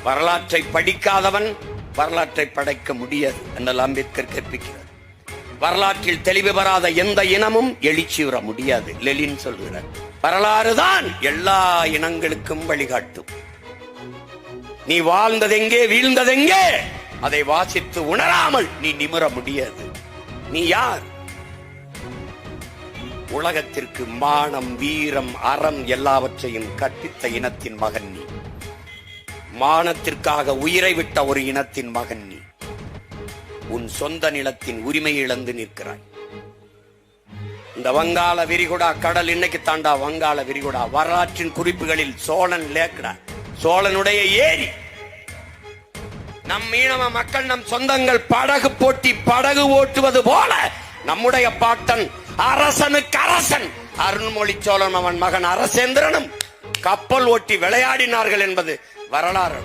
வரலாற்றை படிக்காதவன் வரலாற்றை படைக்க முடியாது என்றால் அம்பேத்கர் கற்பிக்கிறார். வரலாற்றில் தெளிவு பெறாத எந்த இனமும் எழுச்சி வர முடியாது லெனின் சொல்கிறார். வரலாறுதான் எல்லா இனங்களுக்கும் வழிகாட்டும். நீ வாழ்ந்ததெங்கே வீழ்ந்ததெங்கே அதை வாசித்து உணராமல் நீ நிமிர முடியாது. நீ யார்? உலகத்திற்கு மானம், வீரம், அறம் எல்லாவற்றையும் கற்பித்த இனத்தின் மகன் நீ. மானத்திற்காக உயிரை விட்ட ஒரு இனத்தின் மகன் நீ. உன் சொந்த நிலத்தின் உரிமை இழந்து நிற்கிறாய். இந்த வங்காள விரிகுடா கடல் இன்னைக்கு தாண்டா வங்காள விரிகுடா. வரலாற்றின் குறிப்புகளில் சோழன் லேக்கடா, சோழனுடைய ஏரி. நம் மீனவ மக்கள், நம் சொந்தங்கள் படகு போட்டி படகு ஓட்டுவது போல நம்முடைய பாட்டன் அரசனுக்கு அரசன் அருண்மொழி சோழன் அவன் மகன் அரசேந்திரனும் கப்பல் ஓட்டி விளையாடினார்கள் என்பது வரலாறு.